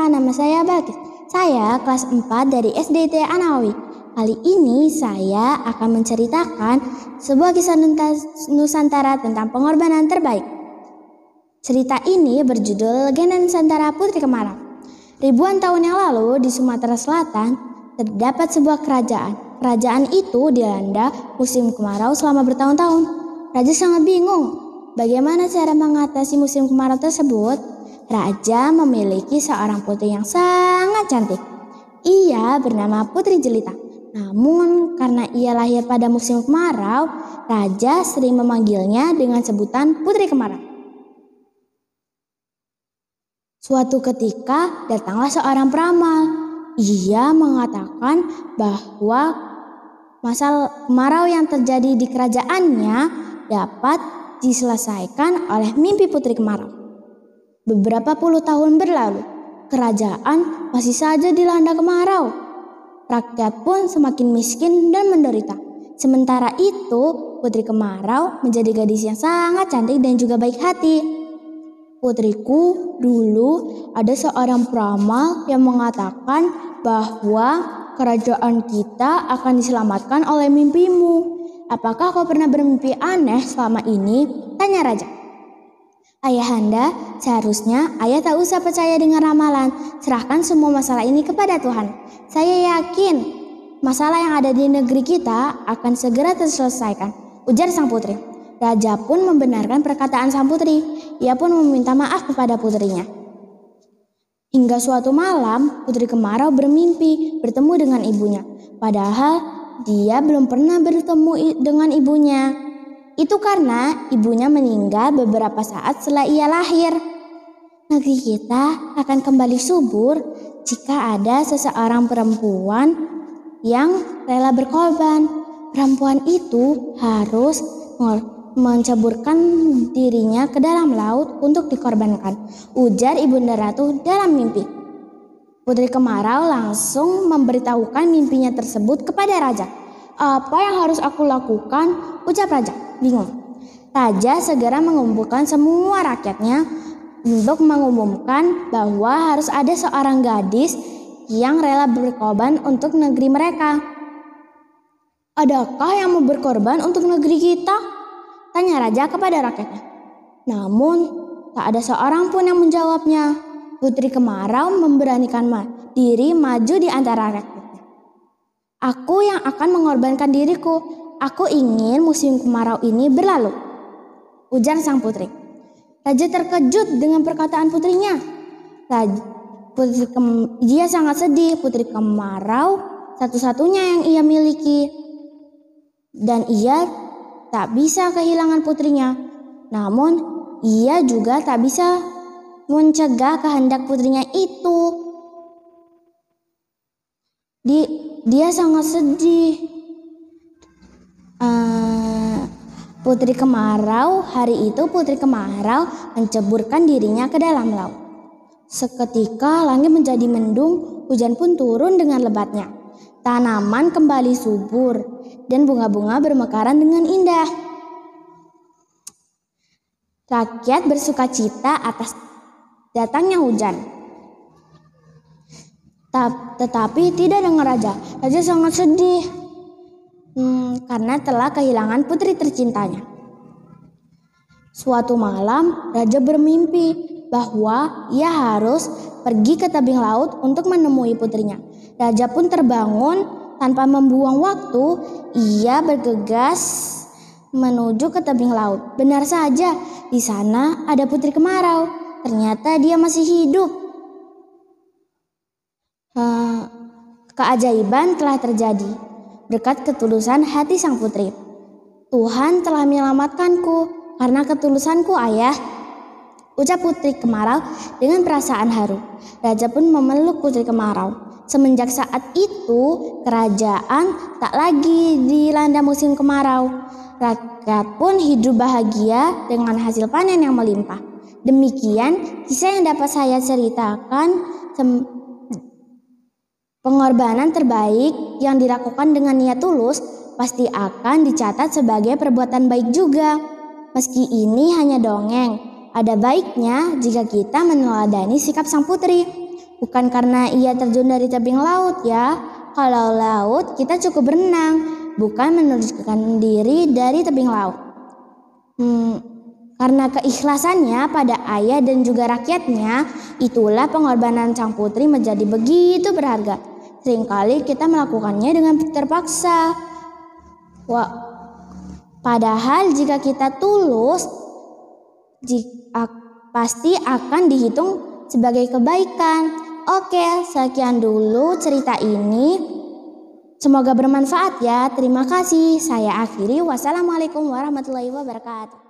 perkenalkan, nama saya Balkis. Saya kelas 4 dari SDT Anawi. Kali ini saya akan menceritakan sebuah kisah Nusantara tentang pengorbanan terbaik. Cerita ini berjudul Legenda Nusantara Putri Kemarau. Ribuan tahun yang lalu di Sumatera Selatan terdapat sebuah kerajaan. Kerajaan itu dilanda musim kemarau selama bertahun-tahun. Raja sangat bingung bagaimana cara mengatasi musim kemarau tersebut. Raja memiliki seorang putri yang sangat cantik. Ia bernama Putri Jelita. Namun karena ia lahir pada musim kemarau, Raja sering memanggilnya dengan sebutan Putri Kemarau. Suatu ketika datanglah seorang peramal. Ia mengatakan bahwa masalah kemarau yang terjadi di kerajaannya dapat diselesaikan oleh mimpi Putri Kemarau. Beberapa puluh tahun berlalu, kerajaan masih saja dilanda kemarau. Rakyat pun semakin miskin dan menderita. Sementara itu, Putri Kemarau menjadi gadis yang sangat cantik dan juga baik hati. Putriku, dulu ada seorang peramal yang mengatakan bahwa kerajaan kita akan diselamatkan oleh mimpimu. Apakah kau pernah bermimpi aneh selama ini? Tanya raja. Ayahanda, seharusnya ayah tak usah percaya dengan ramalan. Serahkan semua masalah ini kepada Tuhan. Saya yakin masalah yang ada di negeri kita akan segera terselesaikan, ujar sang putri. Raja pun membenarkan perkataan sang putri. Ia pun meminta maaf kepada putrinya. Hingga suatu malam, Putri Kemarau bermimpi bertemu dengan ibunya. Padahal dia belum pernah bertemu dengan ibunya. Itu karena ibunya meninggal beberapa saat setelah ia lahir. Negeri kita akan kembali subur jika ada seseorang perempuan yang rela berkorban. Perempuan itu harus menceburkan dirinya ke dalam laut untuk dikorbankan, ujar Ibunda Ratu dalam mimpi. Putri Kemarau langsung memberitahukan mimpinya tersebut kepada raja. Apa yang harus aku lakukan? Ucap raja. Bingung. Raja segera mengumpulkan semua rakyatnya untuk mengumumkan bahwa harus ada seorang gadis yang rela berkorban untuk negeri mereka. Adakah yang mau berkorban untuk negeri kita? Tanya raja kepada rakyatnya. Namun tak ada seorang pun yang menjawabnya. Putri Kemarau memberanikan diri maju di antara rakyatnya. Aku yang akan mengorbankan diriku. Aku ingin musim kemarau ini berlalu, ujar sang putri. Raja terkejut dengan perkataan putrinya. Dia sangat sedih. Putri Kemarau satu-satunya yang ia miliki. Dan ia tak bisa kehilangan putrinya. Namun ia juga tak bisa mencegah kehendak putrinya itu. Dia sangat sedih. Putri Kemarau, hari itu Putri Kemarau menceburkan dirinya ke dalam laut. Seketika langit menjadi mendung, hujan pun turun dengan lebatnya. Tanaman kembali subur dan bunga-bunga bermekaran dengan indah. Rakyat bersukacita atas datangnya hujan. Tetapi tidak dengan raja. Raja sangat sedih. Karena telah kehilangan putri tercintanya. Suatu malam, raja bermimpi bahwa ia harus pergi ke tebing laut untuk menemui putrinya. Raja pun terbangun tanpa membuang waktu. Ia bergegas menuju ke tebing laut. Benar saja, di sana ada Putri Kemarau. Ternyata dia masih hidup. Keajaiban telah terjadi. Berkat ketulusan hati sang putri. Tuhan telah menyelamatkanku karena ketulusanku, ayah, ucap Putri Kemarau dengan perasaan haru. Raja pun memeluk Putri Kemarau. Semenjak saat itu, kerajaan tak lagi dilanda musim kemarau. Rakyat pun hidup bahagia dengan hasil panen yang melimpah. Demikian kisah yang dapat saya ceritakan. Pengorbanan terbaik yang dilakukan dengan niat tulus pasti akan dicatat sebagai perbuatan baik juga. Meski ini hanya dongeng, ada baiknya jika kita meneladani sikap sang putri. bukan karena ia terjun dari tebing laut ya. Kalau laut kita cukup berenang, bukan menerjunkan diri dari tebing laut. Karena keikhlasannya pada ayah dan juga rakyatnya, itulah pengorbanan sang putri menjadi begitu berharga. Seringkali kita melakukannya dengan terpaksa. Padahal jika kita tulus, pasti akan dihitung sebagai kebaikan. Oke, sekian dulu cerita ini. Semoga bermanfaat ya. Terima kasih. Saya akhiri. Wassalamualaikum warahmatullahi wabarakatuh.